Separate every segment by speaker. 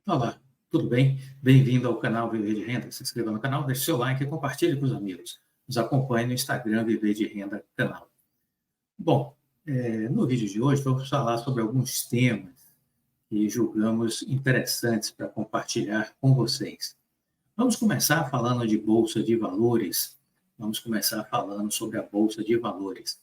Speaker 1: Olá, tudo bem? Bem-vindo ao canal Viver de Renda. Se inscreva no canal, deixe seu like e compartilhe com os amigos. Nos acompanhe no Instagram Viver de Renda canal. Bom, no vídeo de hoje vamos falar sobre alguns temas que julgamos interessantes para compartilhar com vocês. Vamos começar falando de Bolsa de Valores. Vamos começar falando sobre a Bolsa de Valores.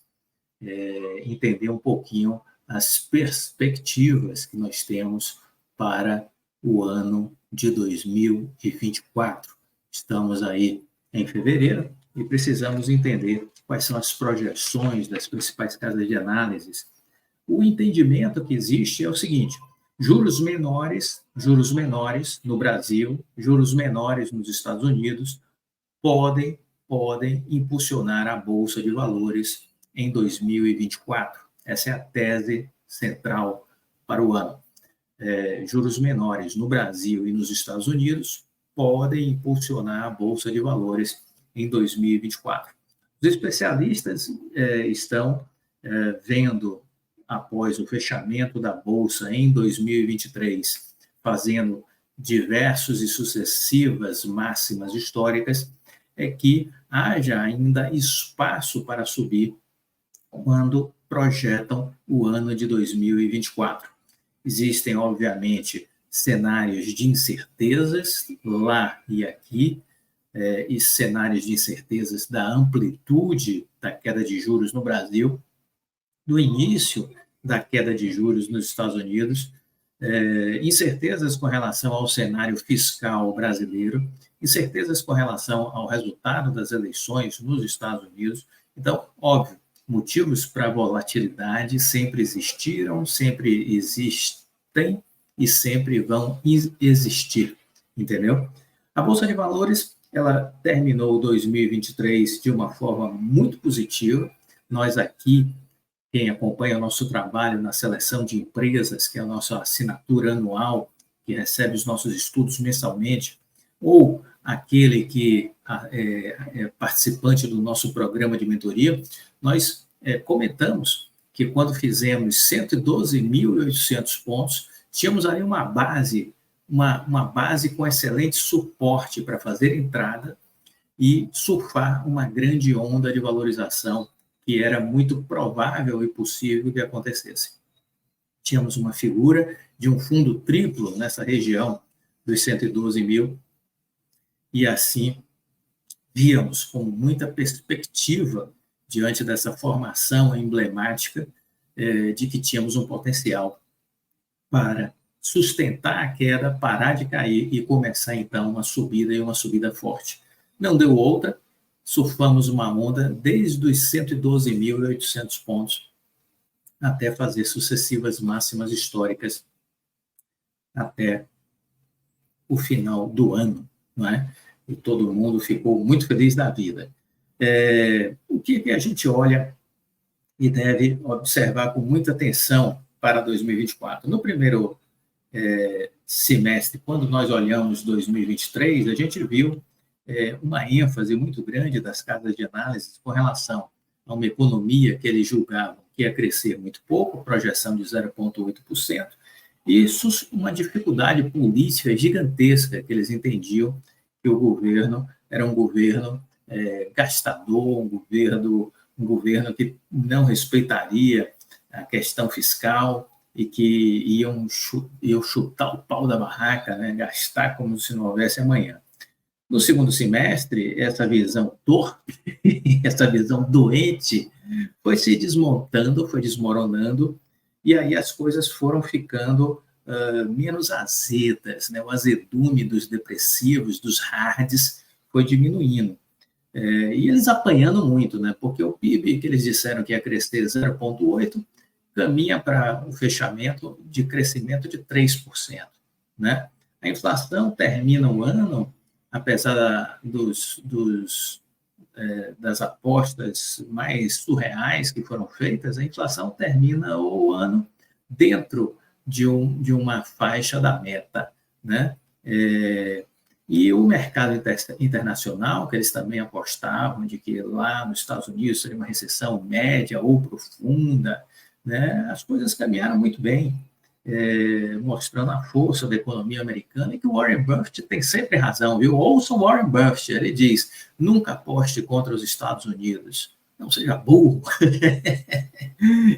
Speaker 1: Entender um pouquinho as perspectivas que nós temos para o ano de 2024. Estamos aí em fevereiro e precisamos entender quais são as projeções das principais casas de análises. O entendimento que existe é o seguinte: juros menores no Brasil, juros menores nos Estados Unidos podem impulsionar a Bolsa de Valores em 2024. Essa é a tese central para o ano. Juros menores no Brasil e nos Estados Unidos podem impulsionar a Bolsa de Valores em 2024. Os especialistas estão vendo, após o fechamento da Bolsa em 2023, fazendo diversas e sucessivas máximas históricas, que haja ainda espaço para subir quando projetam o ano de 2024. Existem, obviamente, cenários de incertezas lá e aqui, e cenários de incertezas da amplitude da queda de juros no Brasil, do início da queda de juros nos Estados Unidos, incertezas com relação ao cenário fiscal brasileiro, incertezas com relação ao resultado das eleições nos Estados Unidos. Então, óbvio, motivos para volatilidade sempre existiram, sempre existem e sempre vão existir, entendeu? A Bolsa de Valores, ela terminou 2023 de uma forma muito positiva. Nós aqui, quem acompanha o nosso trabalho na seleção de empresas, que é a nossa assinatura anual, que recebe os nossos estudos mensalmente, ou aquele que é participante do nosso programa de mentoria, nós comentamos que quando fizemos 112.800 pontos, tínhamos ali uma base com excelente suporte para fazer entrada e surfar uma grande onda de valorização que era muito provável e possível que acontecesse. Tínhamos uma figura de um fundo triplo nessa região dos 112 mil, e assim víamos com muita perspectiva, diante dessa formação emblemática, de que tínhamos um potencial para sustentar a queda, parar de cair e começar, então, uma subida, e uma subida forte. Não deu outra, surfamos uma onda desde os 112.800 pontos até fazer sucessivas máximas históricas até o final do ano, não é? E todo mundo ficou muito feliz da vida. O que a gente olha e deve observar com muita atenção para 2024? No primeiro semestre, quando nós olhamos 2023, a gente viu uma ênfase muito grande das casas de análise com relação a uma economia que eles julgavam que ia crescer muito pouco, projeção de 0,8%, e isso uma dificuldade política gigantesca, que eles entendiam que o governo era um governo gastador, um governo que não respeitaria a questão fiscal e que iam chutar o pau da barraca, né? Gastar como se não houvesse amanhã. No segundo semestre, essa visão torpe, essa visão doente, foi se desmontando, foi desmoronando, e aí as coisas foram ficando menos azedas, né? O azedume dos depressivos, dos hards, foi diminuindo. E eles apanhando muito, né? Porque o PIB, que eles disseram que ia crescer 0,8%, caminha para um fechamento de crescimento de 3%. Né? A inflação termina o ano, apesar das apostas mais surreais que foram feitas, a inflação termina o ano dentro de uma faixa da meta. Né? E o mercado internacional, que eles também apostavam de que lá nos Estados Unidos seria uma recessão média ou profunda, né? As coisas caminharam muito bem. mostrando a força da economia americana, e que o Warren Buffett tem sempre razão, viu? Ouçam Warren Buffett, ele diz, nunca aposte contra os Estados Unidos, não seja burro.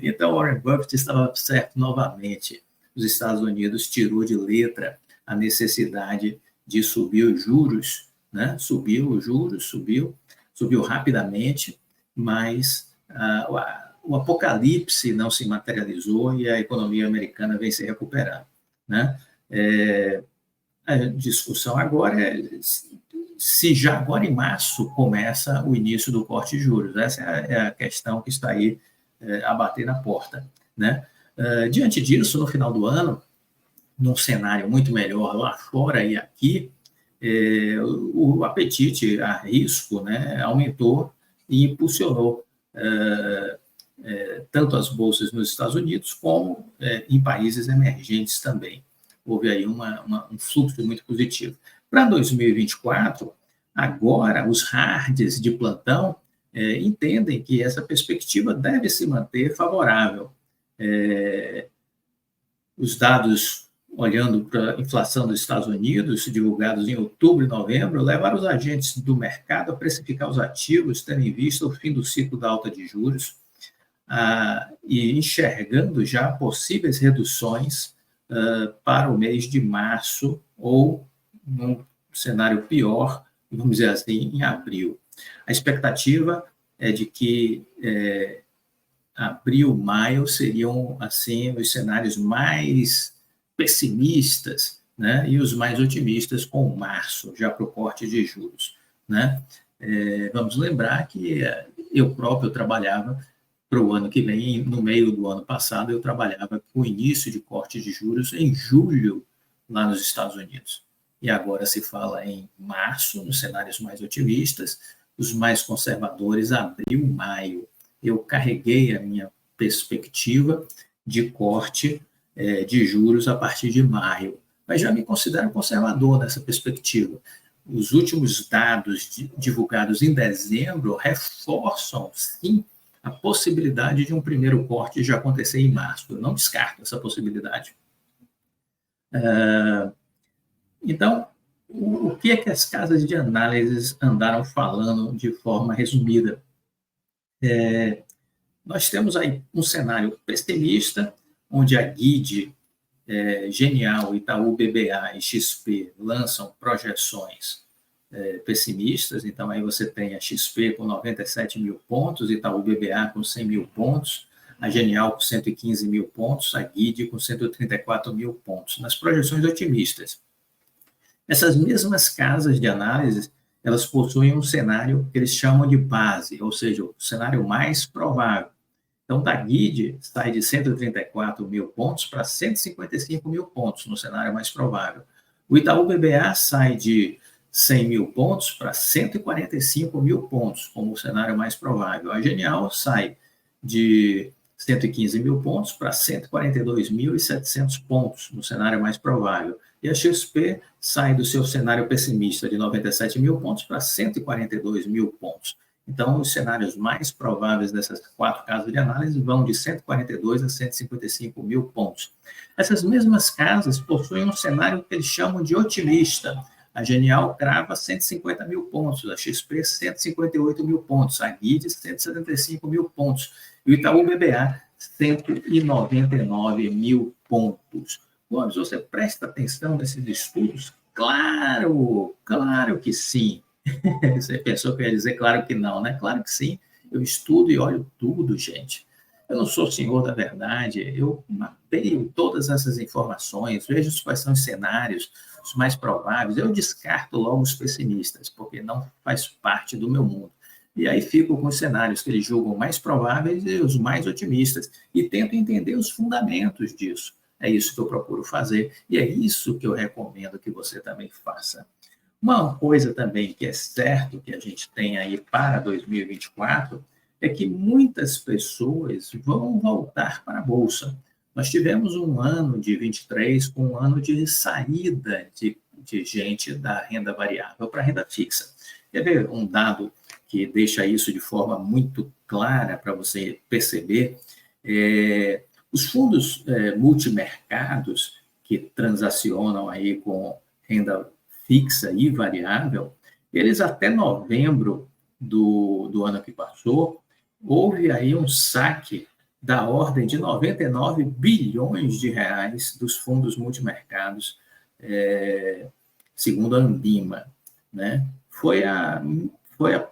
Speaker 1: Então, Warren Buffett estava certo novamente. Os Estados Unidos tirou de letra a necessidade de subir os juros, né? Subiu os juros, subiu rapidamente, mas o apocalipse não se materializou e a economia americana vem se recuperando, né? A discussão agora é se já agora em março começa o início do corte de juros. Essa é a questão que está aí a bater na porta, né? Diante disso, no final do ano, num cenário muito melhor lá fora e aqui, o apetite a risco, né, aumentou e impulsionou tanto as bolsas nos Estados Unidos como em países emergentes também. Houve aí um fluxo muito positivo. Para 2024, agora os hards de plantão entendem que essa perspectiva deve se manter favorável. Os dados, olhando para a inflação dos Estados Unidos, divulgados em outubro e novembro, levaram os agentes do mercado a precificar os ativos, tendo em vista o fim do ciclo da alta de juros, e enxergando já possíveis reduções para o mês de março ou, num cenário pior, vamos dizer assim, em abril. A expectativa é de que abril, maio seriam assim os cenários mais pessimistas, né? E os mais otimistas com março, já para o corte de juros, né? Vamos lembrar que eu próprio trabalhava para o ano que vem, no meio do ano passado, eu trabalhava com o início de corte de juros em julho, lá nos Estados Unidos. E agora se fala em março, nos cenários mais otimistas, os mais conservadores, abril, maio. Eu carreguei a minha perspectiva de corte de juros a partir de maio, mas já me considero conservador nessa perspectiva. Os últimos dados divulgados em dezembro reforçam, sim, a possibilidade de um primeiro corte já acontecer em março. Eu não descarto essa possibilidade. Então, o que é que as casas de análise andaram falando de forma resumida? Nós temos aí um cenário pessimista, onde a Guide, Genial, Itaú BBA e XP lançam projeções pessimistas. Então, aí você tem a XP com 97 mil pontos, Itaú BBA com 100 mil pontos, a Genial com 115 mil pontos, a Guide com 134 mil pontos, nas projeções otimistas. Essas mesmas casas de análise, elas possuem um cenário que eles chamam de base, ou seja, o cenário mais provável. Então, da Guide sai de 134 mil pontos para 155 mil pontos, no cenário mais provável. O Itaú BBA sai de 100 mil pontos para 145 mil pontos, como o cenário mais provável. A Genial sai de 115 mil pontos para 142.700 pontos, no cenário mais provável. E a XP sai do seu cenário pessimista de 97 mil pontos para 142 mil pontos. Então, os cenários mais prováveis dessas quatro casas de análise vão de 142 a 155 mil pontos. Essas mesmas casas possuem um cenário que eles chamam de otimista. A Genial crava 150 mil pontos, a XP 158 mil pontos, a Guide 175 mil pontos e o Itaú BBA 199 mil pontos. Gomes, você presta atenção nesses estudos? Claro que sim. Você pensou que eu ia dizer claro que não, né? Claro que sim. Eu estudo e olho tudo, gente. Eu não sou senhor da verdade, eu mapeio todas essas informações, vejo quais são os cenários, os mais prováveis, eu descarto logo os pessimistas, porque não faz parte do meu mundo. E aí fico com os cenários que eles julgam mais prováveis e os mais otimistas, e tento entender os fundamentos disso. É isso que eu procuro fazer, e é isso que eu recomendo que você também faça. Uma coisa também que é certo que a gente tem aí para 2024 é que muitas pessoas vão voltar para a Bolsa. Nós tivemos um ano de 23 com um ano de saída de gente da renda variável para a renda fixa. Quer ver um dado que deixa isso de forma muito clara para você perceber? Os fundos multimercados, que transacionam aí com renda fixa e variável, eles até novembro do ano que passou, houve aí um saque da ordem de 99 bilhões de reais dos fundos multimercados, segundo a Ambima, né? Foi a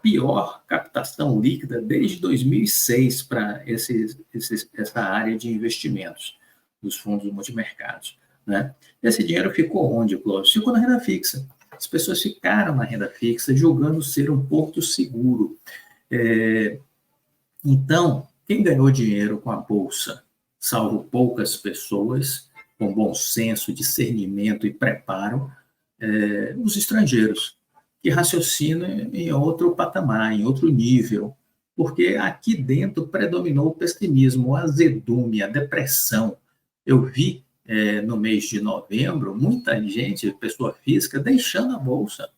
Speaker 1: pior captação líquida desde 2006 para essa área de investimentos dos fundos multimercados, né? Esse dinheiro ficou onde, Clóvis? Ficou na renda fixa. As pessoas ficaram na renda fixa, julgando ser um porto seguro. Então, quem ganhou dinheiro com a Bolsa, salvo poucas pessoas, com bom senso, discernimento e preparo, os estrangeiros, que raciocinam em outro patamar, em outro nível, porque aqui dentro predominou o pessimismo, o azedume, a depressão. Eu vi, no mês de novembro, muita gente, pessoa física, deixando a Bolsa,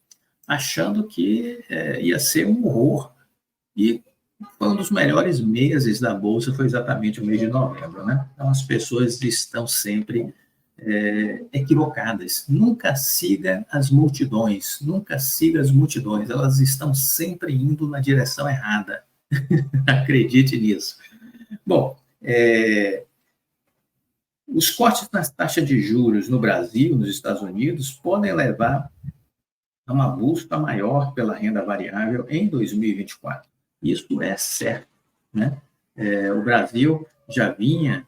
Speaker 1: achando que ia ser um horror. E foi um dos melhores meses da Bolsa, foi exatamente o mês de novembro, né? Então, as pessoas estão sempre equivocadas. Nunca siga as multidões, nunca siga as multidões, elas estão sempre indo na direção errada. Acredite nisso. Bom, os cortes nas taxas de juros no Brasil, nos Estados Unidos, podem levar a uma busca maior pela renda variável em 2024. Isso é certo, né? O Brasil já vinha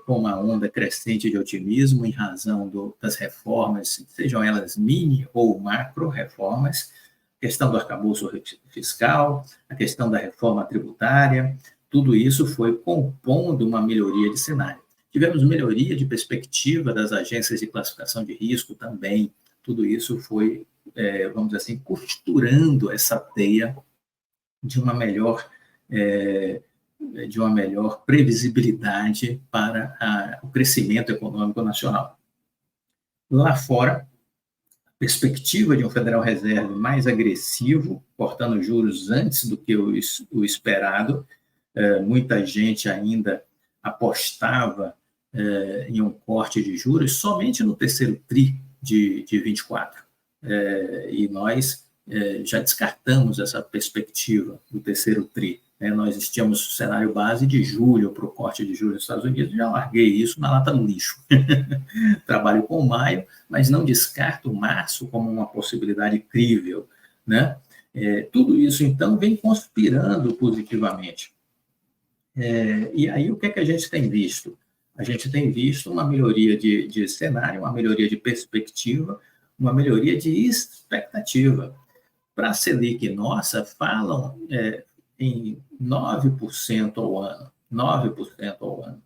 Speaker 1: com uma onda crescente de otimismo em razão das reformas, sejam elas mini ou macro reformas, a questão do arcabouço fiscal, a questão da reforma tributária, tudo isso foi compondo uma melhoria de cenário. Tivemos melhoria de perspectiva das agências de classificação de risco também, tudo isso foi, vamos dizer assim, costurando essa teia de uma melhor previsibilidade para o crescimento econômico nacional. Lá fora, a perspectiva de um Federal Reserve mais agressivo, cortando juros antes do que o esperado, muita gente ainda apostava em um corte de juros somente no terceiro TRI de 24. E nós já descartamos essa perspectiva do terceiro TRI. Nós tínhamos o cenário base de julho para o corte de juros nos Estados Unidos, já larguei isso na lata do lixo. Trabalho com maio, mas não descarto março como uma possibilidade crível, né? Tudo isso, então, vem conspirando positivamente. E aí, o que é que a gente tem visto? A gente tem visto uma melhoria de cenário, uma melhoria de perspectiva, uma melhoria de expectativa. Para a Selic nossa, falam em 9% ao ano. 9% ao ano.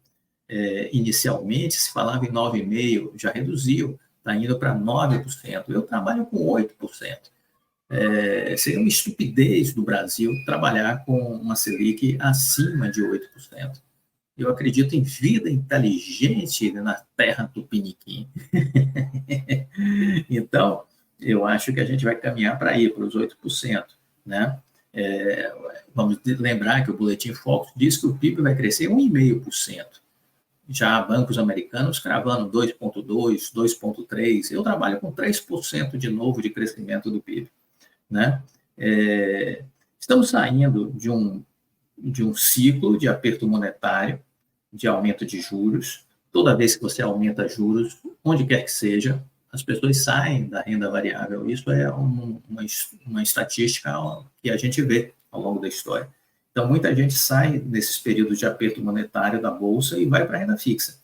Speaker 1: Inicialmente, se falava em 9,5%, já reduziu, está indo para 9%. Eu trabalho com 8%. Seria uma estupidez do Brasil trabalhar com uma Selic acima de 8%. Eu acredito em vida inteligente na terra tupiniquim. Então, eu acho que a gente vai caminhar para ir para os 8%. Né? Vamos lembrar que o Boletim Focus diz que o PIB vai crescer 1,5%. Já há bancos americanos cravando 2,2%, 2,3%. Eu trabalho com 3% de novo de crescimento do PIB. Né? Estamos saindo de um ciclo de aperto monetário, de aumento de juros. Toda vez que você aumenta juros, onde quer que seja, as pessoas saem da renda variável. Isso é uma estatística que a gente vê ao longo da história. Então, muita gente sai nesses períodos de aperto monetário da Bolsa e vai para a renda fixa.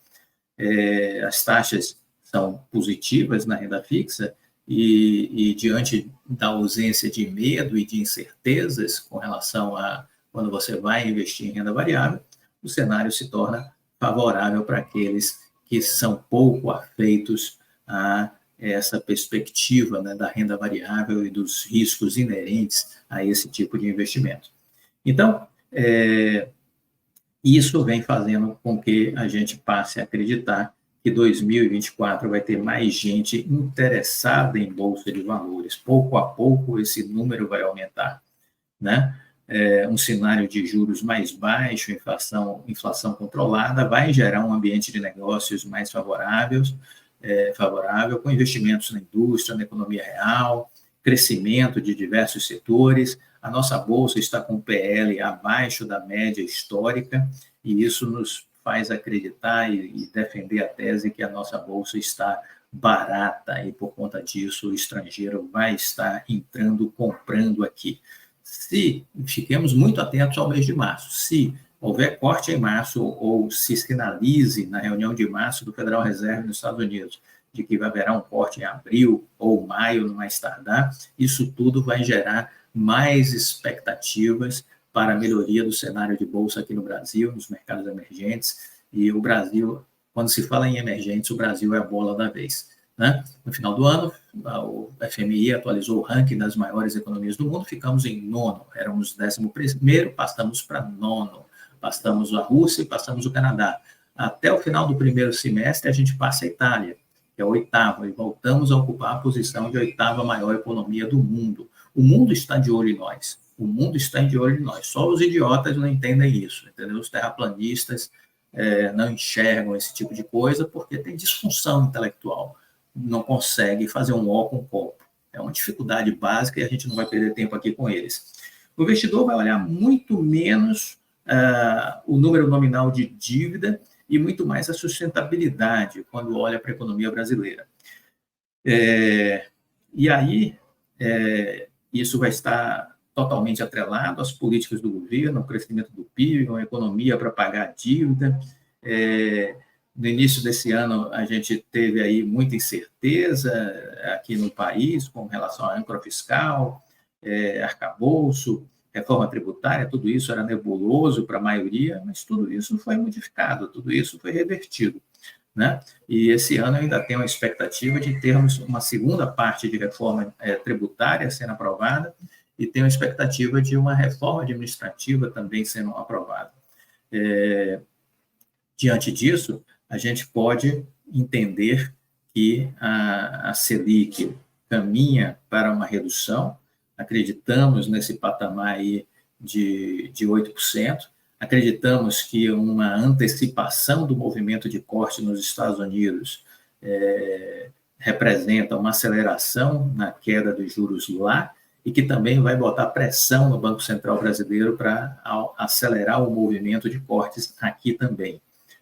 Speaker 1: As taxas são positivas na renda fixa e diante da ausência de medo e de incertezas com relação a quando você vai investir em renda variável, o cenário se torna favorável para aqueles que são pouco afeitos a essa perspectiva, né, da renda variável e dos riscos inerentes a esse tipo de investimento. Então, isso vem fazendo com que a gente passe a acreditar que 2024 vai ter mais gente interessada em bolsa de valores. Pouco a pouco, esse número vai aumentar, né? um cenário de juros mais baixo, inflação controlada, vai gerar um ambiente de negócios mais favorável, com investimentos na indústria, na economia real, crescimento de diversos setores. A nossa bolsa está com PL abaixo da média histórica, e isso nos faz acreditar e defender a tese que a nossa bolsa está barata, e por conta disso o estrangeiro vai estar entrando, comprando aqui. Fiquemos muito atentos ao mês de março. Se houver corte em março, ou se sinalize na reunião de março do Federal Reserve nos Estados Unidos de que haverá um corte em abril ou maio, no mais tardar, isso tudo vai gerar mais expectativas para a melhoria do cenário de bolsa aqui no Brasil, nos mercados emergentes. E o Brasil, quando se fala em emergentes, o Brasil é a bola da vez, né? No final do ano, o FMI atualizou o ranking das maiores economias do mundo, ficamos em 9º, éramos 11º, passamos para 9º, passamos a Rússia e passamos o Canadá. Até o final do primeiro semestre, a gente passa a Itália, que é a 8ª, e voltamos a ocupar a posição de 8ª maior economia do mundo. O mundo está de olho em nós. O mundo está de olho em nós. Só os idiotas não entendem isso, entendeu? Os terraplanistas não enxergam esse tipo de coisa porque tem disfunção intelectual. Não consegue fazer um ó com um copo. É uma dificuldade básica e a gente não vai perder tempo aqui com eles. O investidor vai olhar muito menos o número nominal de dívida e muito mais a sustentabilidade quando olha para a economia brasileira. E aí, isso vai estar totalmente atrelado às políticas do governo, ao crescimento do PIB, uma economia para pagar a dívida. No início desse ano, a gente teve aí muita incerteza aqui no país com relação à âncora fiscal, arcabouço, reforma tributária, tudo isso era nebuloso para a maioria, mas tudo isso foi modificado, tudo isso foi revertido, né? E esse ano eu ainda tenho a expectativa de termos uma segunda parte de reforma tributária sendo aprovada e tenho a expectativa de uma reforma administrativa também sendo aprovada. Diante disso, a gente pode entender que a Selic caminha para uma redução, acreditamos nesse patamar aí de 8%, acreditamos que uma antecipação do movimento de corte nos Estados Unidos representa uma aceleração na queda dos juros lá e que também vai botar pressão no Banco Central brasileiro para acelerar o movimento de cortes aqui também,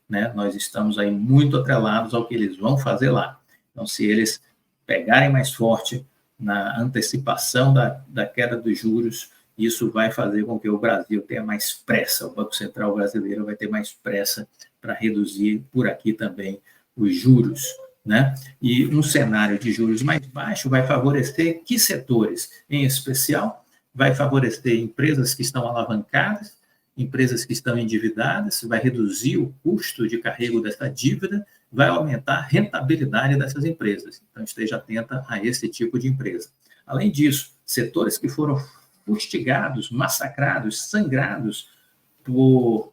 Speaker 1: né? Nós estamos aí muito atrelados ao que eles vão fazer lá. Então, se eles pegarem mais forte na antecipação da queda dos juros, isso vai fazer com que o Brasil tenha mais pressa, o Banco Central brasileiro vai ter mais pressa para reduzir por aqui também os juros, né? E um cenário de juros mais baixo vai favorecer que setores? Em especial, vai favorecer empresas que estão alavancadas, empresas que estão endividadas, vai reduzir o custo de carrego dessa dívida, vai aumentar a rentabilidade dessas empresas. Então, esteja atenta a esse tipo de empresa. Além disso, setores que foram fustigados, massacrados, sangrados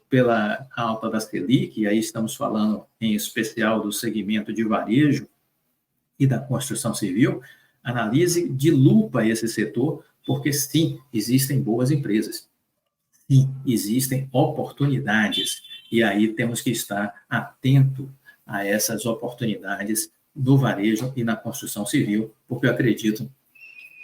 Speaker 1: pela alta da Selic, e aí estamos falando em especial do segmento de varejo e da construção civil, analise de lupa esse setor, porque sim, existem boas empresas, sim, existem oportunidades, e aí temos que estar atento a essas oportunidades no varejo e na construção civil, porque eu acredito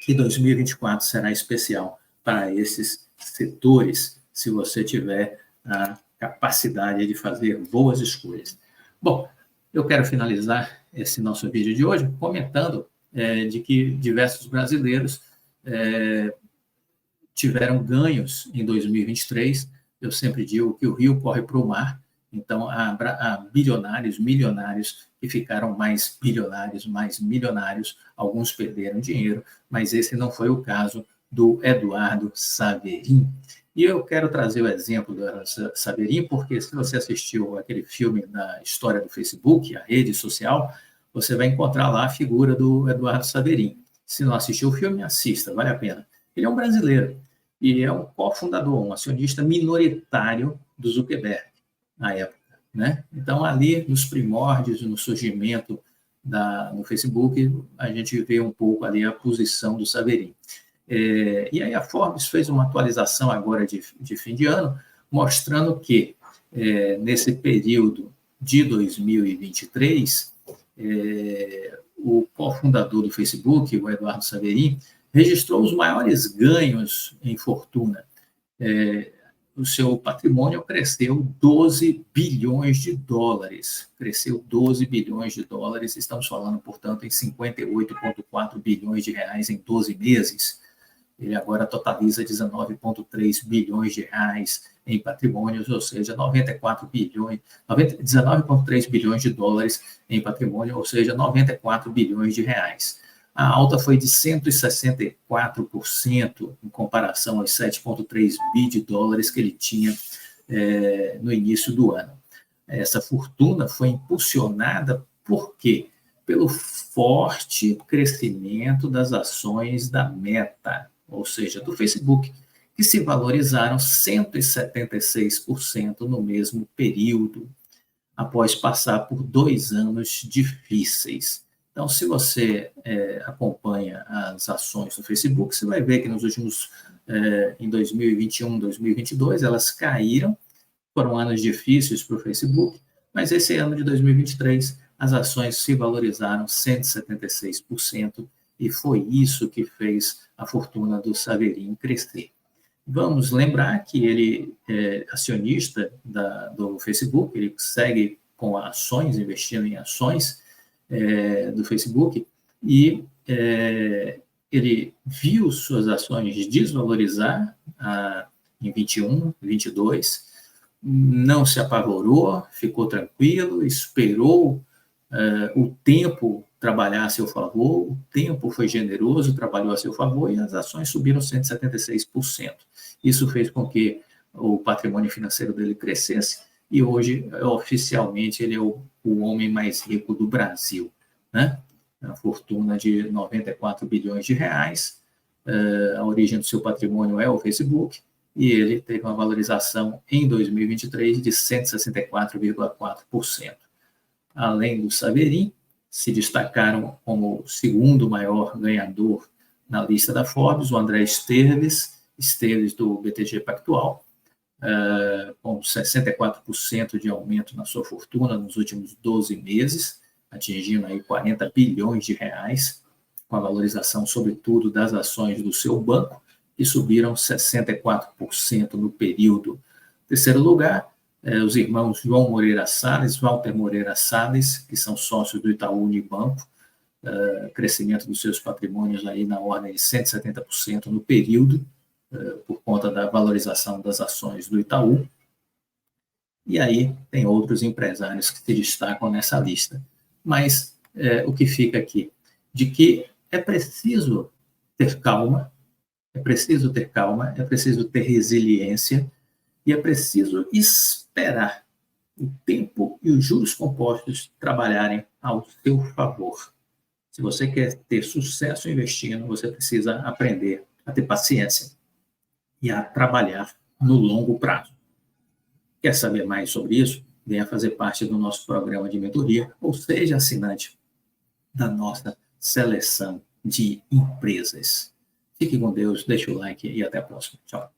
Speaker 1: que 2024 será especial para esses setores, se você tiver a capacidade de fazer boas escolhas. Bom, eu quero finalizar esse nosso vídeo de hoje comentando de que diversos brasileiros tiveram ganhos em 2023. Eu sempre digo que o rio corre para o mar, então há bilionários, milionários que ficaram mais bilionários, mais milionários, alguns perderam dinheiro, mas esse não foi o caso do Eduardo Saverin. E eu quero trazer o exemplo do Eduardo Saverin, porque se você assistiu aquele filme da história do Facebook, a rede social, você vai encontrar lá a figura do Eduardo Saverin. Se não assistiu o filme, assista, vale a pena. Ele é um brasileiro e é um cofundador, um acionista minoritário do Zuckerberg, na época, né? Então, ali, nos primórdios, no surgimento no Facebook, a gente vê um pouco ali a posição do Saverin. E aí a Forbes fez uma atualização agora de fim de ano, mostrando que nesse período de 2023, o cofundador do Facebook, o Eduardo Saverin, registrou os maiores ganhos em fortuna. O seu patrimônio cresceu 12 bilhões de dólares. Cresceu 12 bilhões de dólares, estamos falando, portanto, em 58,4 bilhões de reais em 12 meses. Ele agora totaliza 19,3 bilhões de reais em patrimônios, ou seja, 19,3 bilhões de dólares em patrimônio, ou seja, 94 bilhões de reais. A alta foi de 164% em comparação aos 7,3 bi de dólares que ele tinha no início do ano. Essa fortuna foi impulsionada por quê? Pelo forte crescimento das ações da Meta, ou seja, do Facebook, que se valorizaram 176% no mesmo período, após passar por 2 anos difíceis. Então, se você acompanha as ações do Facebook, você vai ver que nos últimos, em 2021, 2022, elas caíram, foram anos difíceis para o Facebook, mas esse ano de 2023, as ações se valorizaram 176%, e foi isso que fez a fortuna do Saverin crescer. Vamos lembrar que ele é acionista do Facebook, ele segue com ações, investindo em ações do Facebook, e ele viu suas ações desvalorizar em 21, 22, não se apavorou, ficou tranquilo, esperou o tempo trabalhar a seu favor, o tempo foi generoso, trabalhou a seu favor e as ações subiram 176%. Isso fez com que o patrimônio financeiro dele crescesse e hoje, oficialmente, ele é o homem mais rico do Brasil, né? A fortuna de 94 bilhões de reais, a origem do seu patrimônio é o Facebook, e ele teve uma valorização em 2023 de 164,4%. Além do Saverin, se destacaram como o segundo maior ganhador na lista da Forbes, o André Esteves do BTG Pactual, com 64% de aumento na sua fortuna nos últimos 12 meses, atingindo aí 40 bilhões de reais, com a valorização, sobretudo, das ações do seu banco, que subiram 64% no período. Em terceiro lugar, os irmãos João Moreira Salles, Walter Moreira Salles, que são sócios do Itaú Unibanco, crescimento dos seus patrimônios aí na ordem de 170% no período, por conta da valorização das ações do Itaú. E aí tem outros empresários que se destacam nessa lista. Mas o que fica aqui? De que é preciso ter calma, é preciso ter resiliência e é preciso esperar o tempo e os juros compostos trabalharem ao seu favor. Se você quer ter sucesso investindo, você precisa aprender a ter paciência e a trabalhar no longo prazo. Quer saber mais sobre isso? Venha fazer parte do nosso programa de mentoria, ou seja assinante da nossa seleção de empresas. Fique com Deus, deixe o like e até a próxima. Tchau.